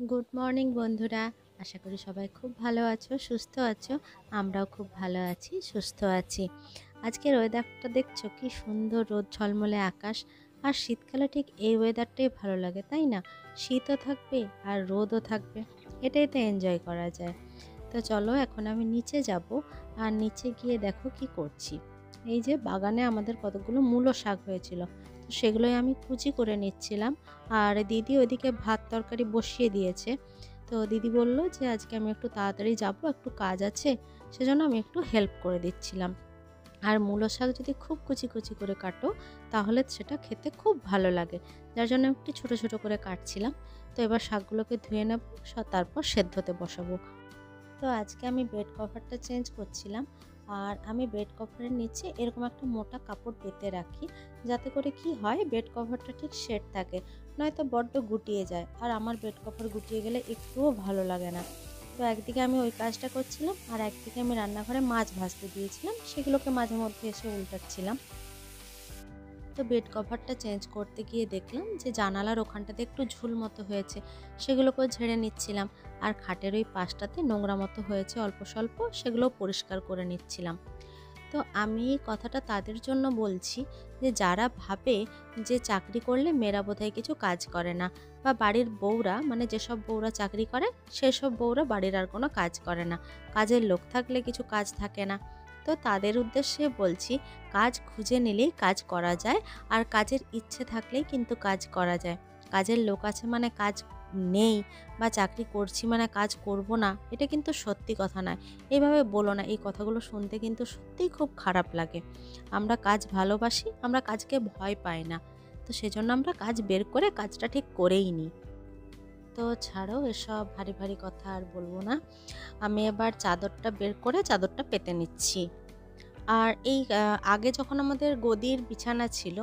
Good morning বন্ধুরা। আশা করি সবাই খুব ভালো আছো, সুস্থ আছো। আমরাও খুব ভালো আছি, সুস্থ আছি। আজকের ওয়েদারটা দেখছো কি সুন্দর, রোদ ঝলমলে আকাশ। আর শীতকালে ঠিক এই ওয়েদারটাই ভালো লাগে, তাই না? শীতও থাকবে আর রোদও থাকবে, এটাই তো এনজয় করা যায়। তো চলো এখন আমি নিচে যাব, আর নিচে গিয়ে দেখো কি করছি। এই যে বাগানে আমাদের কতগুলো মূলো শাক হয়েছিল, তো সেগুলোই আমি কুচি করে নিচ্ছিলাম। আর দিদি ওইদিকে ভাত তরকারি বসিয়ে দিয়েছে। তো দিদি বলল যে আজকে আমি একটু তাড়াতাড়ি যাব, একটু কাজ আছে, সেজন্য আমি একটু হেল্প করে দিচ্ছিলাম। আর মূলো শাক যদি খুব কুচি কুচি করে কাটো তাহলে সেটা খেতে খুব ভালো লাগে, যার জন্য একটু ছোট ছোট করে কাটছিলাম। তো এবার শাকগুলোকে ধুয়ে নেব, তারপর সেদ্ধতে বসাবো। তো আজকে আমি বেড কভারটা চেঞ্জ করছিলাম। আর আমি বেড কভারের নিচে এরকম একটা মোটা কাপড় পেতে রাখি, যাতে করে কি হয়, বেড কভারটা ঠিক সেট থাকে, নয়তো বড্ড গুটিয়ে যায়। আর আমার বেড কভার গুটিয়ে গেলে একটুও ভালো লাগে না। তো একদিকে আমি ওই কাজটা করছিলাম, আর একদিকে আমি রান্নাঘরে মাছ ভাজতে দিয়েছিলাম, সেগুলোকে মাঝে মধ্যে এসে উল্টাচ্ছিলাম। তো বেড কভারটা চেঞ্জ করতে গিয়ে দেখলাম যে জানালার ওখানটাতে একটু ঝুল মতো হয়েছে, সেগুলোকেও ঝেড়ে নিচ্ছিলাম। আর খাটের ওই পাশটাতে নোংরা মতো হয়েছে অল্প স্বল্প, সেগুলোও পরিষ্কার করে নিচ্ছিলাম। তো আমি এই কথাটা তাদের জন্য বলছি যে যারা ভাবে যে চাকরি করলে মেয়েরা বোধহয় কিছু কাজ করে না, বা বাড়ির বউরা, মানে যেসব বউরা চাকরি করে সেসব বউরা বাড়ির আর কোনো কাজ করে না, কাজের লোক থাকলে কিছু কাজ থাকে না। তো তাদের উদ্দেশ্যে বলছি, কাজ খুঁজে নিলেই কাজ করা যায়, আর কাজের ইচ্ছে থাকলেই কিন্তু কাজ করা যায়। কাজের লোক আছে মানে কাজ নেই, বা চাকরি করছি মানে কাজ করব না, এটা কিন্তু সত্যি কথা নয়। এইভাবে বলো না, এই কথাগুলো শুনতে কিন্তু সত্যিই খুব খারাপ লাগে। আমরা কাজ ভালোবাসি, আমরা কাজকে ভয় পাই না, তো সেজন্য আমরা কাজ বের করে কাজটা ঠিক করেই নিই। তো ছাড়ো এসব ভারী ভারী কথা, আর বলবো না। আমি এবার চাদরটা বের করে চাদরটা পেতে নিচ্ছি। আর এই আগে যখন আমাদের গদির বিছানা ছিল,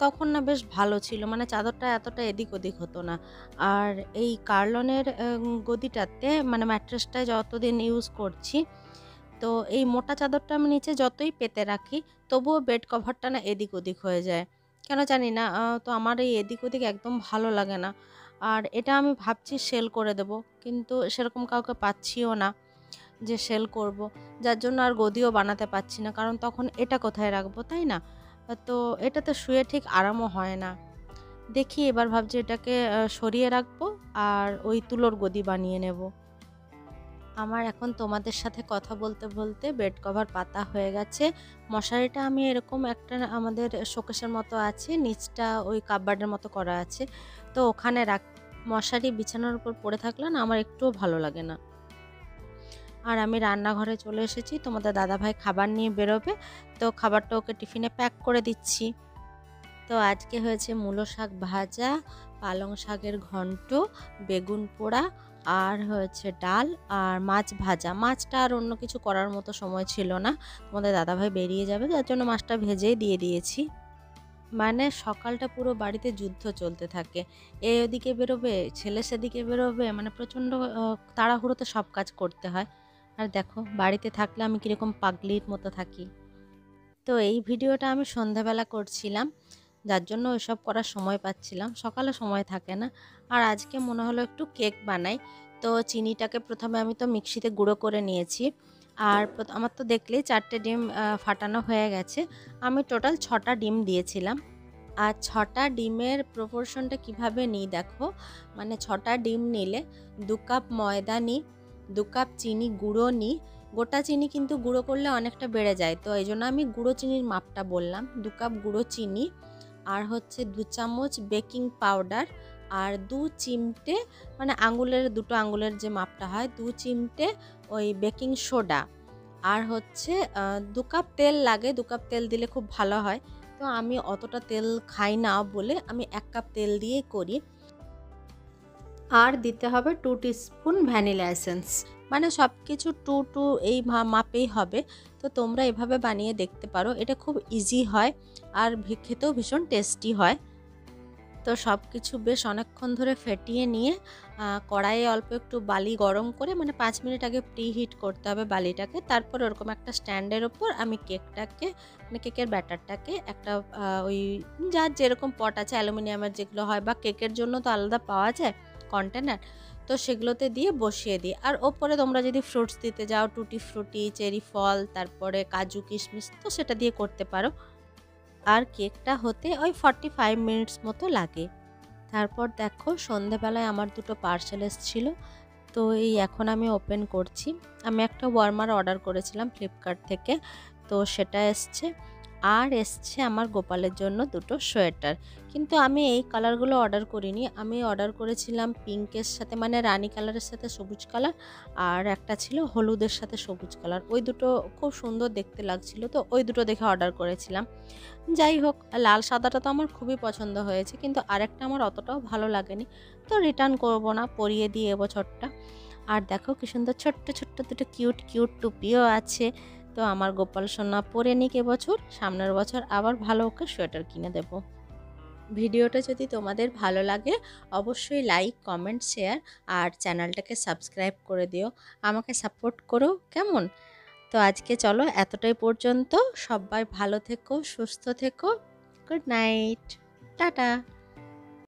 তখন না বেশ ভালো ছিল, মানে চাদরটা এতটা এদিক ওদিক হতো না। আর এই কার্লনের গদিটাতে, মানে ম্যাট্রেসটায় যতদিন ইউজ করছি, তো এই মোটা চাদরটা আমি নিচে যতই পেতে রাখি, তবুও বেড কভারটা না এদিক ওদিক হয়ে যায়, কেন জানি না। তো আমার এই এদিক ওদিক একদম ভালো লাগে না। আর এটা আমি ভাবছি সেল করে দেব, কিন্তু সেরকম কাউকে পাচ্ছিও না যে সেল করব, যার জন্য আর গদিও বানাতে পারছি না, কারণ তখন এটা কোথায় রাখবো, তাই না? তো এটাতে শুয়ে ঠিক আরামও হয় না। দেখি এবার ভাবছি এটাকে সরিয়ে রাখবো, আর ওই তুলোর গদি বানিয়ে নেব। আমার এখন তোমাদের সাথে কথা বলতে বলতে বেড কভার পাতা হয়ে গেছে। মশারিটা আমি এরকম একটা, আমাদের শোকেসের মতো আছে, নিচটা ওই কাপবার্ডের মতো করা আছে, তো ওখানে রাখ। মশারি বিছানার উপর পড়ে থাকলে না আমার একটুও ভালো লাগে না। আর আমি রান্নাঘরে চলে এসেছি, তোমাদের দাদাভাই খাবার নিয়ে বেরোবে, তো খাবারটা ওকে টিফিনে প্যাক করে দিচ্ছি। তো আজকে হয়েছে মূলো শাক ভাজা, পালং শাকের ঘন্ট, বেগুন পোড়া, আর হয়েছে ডাল, আর মাছ ভাজা। মাছটা আর অন্য কিছু করার মতো সময় ছিল না, তোমাদের দাদাভাই বেরিয়ে যাবে, যার জন্য মাছটা ভেজেই দিয়ে দিয়েছি। মানে সকালটা পুরো বাড়িতে যুদ্ধ চলতে থাকে, এ ওদিকে বেরোবে, ছেলে সেদিকে বেরোবে, মানে প্রচণ্ড তাড়াহুড়োতে সব কাজ করতে হয়। আর দেখো বাড়িতে থাকলে আমি কীরকম পাগলির মতো থাকি। তো এই ভিডিওটা আমি সন্ধ্যাবেলা করছিলাম, যার জন্য ওইসব করার সময় পাচ্ছিলাম, সকালে সময় থাকে না। আর আজকে মনে হলো একটু কেক বানাই। তো চিনিটাকে প্রথমে আমি তো মিক্সিতে গুঁড়ো করে নিয়েছি। আর আমার তো দেখলেই 4টে ডিম ফাটানো হয়ে গেছে। আমি টোটাল 6টা ডিম দিয়েছিলাম। আর 6টা ডিমের প্রপোর্শনটা কিভাবে নিই দেখো, মানে 6টা ডিম নিলে 2 কাপ ময়দা নিই, 2 কাপ চিনি গুঁড়ো নিই। গোটা চিনি কিন্তু গুঁড়ো করলে অনেকটা বেড়ে যায়, তো এই জন্য আমি গুঁড়ো চিনির মাপটা বললাম। 2 কাপ গুঁড়ো চিনি, আর হচ্ছে 2 চামচ বেকিং পাউডার, আর 2 চিমটে, মানে আঙুলের, 2টো আঙুলের যে মাপটা হয়, 2 চিমটে ওই বেকিং সোডা। আর হচ্ছে 2 কাপ তেল লাগে, 2 কাপ তেল দিলে খুব ভালো হয়। তো আমি অতটা তেল খাই না বলে আমি 1 কাপ তেল দিয়েই করি। আর দিতে হবে 2 টিস্পুন ভ্যানিলা এসেন্স, মানে সব কিছু টু এই মাপেই হবে। তো তোমরা এভাবে বানিয়ে দেখতে পারো, এটা খুব ইজি হয়, আর খেতেও ভীষণ টেস্টি হয়। তো সব কিছু বেশ অনেকক্ষণ ধরে ফেটিয়ে নিয়ে কড়াইয়ে অল্প একটু বালি গরম করে, মানে 5 মিনিট আগে প্রি হিট করতে হবে বালিটাকে। তারপর ওরকম একটা স্ট্যান্ডের ওপর আমি কেকটাকে, মানে কেকের ব্যাটারটাকে একটা ওই যার যেরকম পট আছে, অ্যালুমিনিয়ামের যেগুলো হয়, বা কেকের জন্য তো আলাদা পাওয়া যায়, কন্টেনার, তো সেগুলোতে দিয়ে বসিয়ে দিই। আর ওপরে তোমরা যদি ফ্রুটস দিতে যাও, টুটি ফ্রুটি, চেরি ফল, তারপরে কাজু কিশমিশ, তো সেটা দিয়ে করতে পারো। আর কেকটা হতে ওই 45 মিনিটস মতো লাগে। তারপর দেখো সন্ধেবেলায় আমার দুটো পার্সেল এসেছিলো, তো এই এখন আমি ওপেন করছি। আমি একটা ওয়ার্মার অর্ডার করেছিলাম ফ্লিপকার্ট থেকে, তো সেটা এসছে। আর এসছে আমার গোপালের জন্য দুটো সোয়েটার। কিন্তু আমি এই কালারগুলো অর্ডার করিনি, আমি অর্ডার করেছিলাম পিঙ্কের সাথে, মানে রানী কালারের সাথে সবুজ কালার, আর একটা ছিল হলুদের সাথে সবুজ কালার। ওই দুটো খুব সুন্দর দেখতে লাগছিল, তো ওই দুটো দেখে অর্ডার করেছিলাম। যাই হোক, লাল সাদাটা তো আমার খুবই পছন্দ হয়েছে, কিন্তু আরেকটা আমার অতটাও ভালো লাগেনি, তো রিটার্ন করব না, পরিয়ে দিই এবছরটা। আর দেখো কি সুন্দর ছোট্ট ছোট্ট দুটো কিউট কিউট টুপিও আছে। তো আমার গোপাল সোনা পরে নিক এবছর, সামনের বছর আবার ভালো ওকে সোয়েটার কিনে দেব। ভিডিওটা যদি তোমাদের ভালো লাগে অবশ্যই লাইক, কমেন্ট, শেয়ার আর চ্যানেলটাকে সাবস্ক্রাইব করে দিও, আমাকে সাপোর্ট করো কেমন। তো আজকে চলো এতটাই পর্যন্ত, সবাই ভালো থেকো, সুস্থ থেকো, গুড নাইট, টাটা।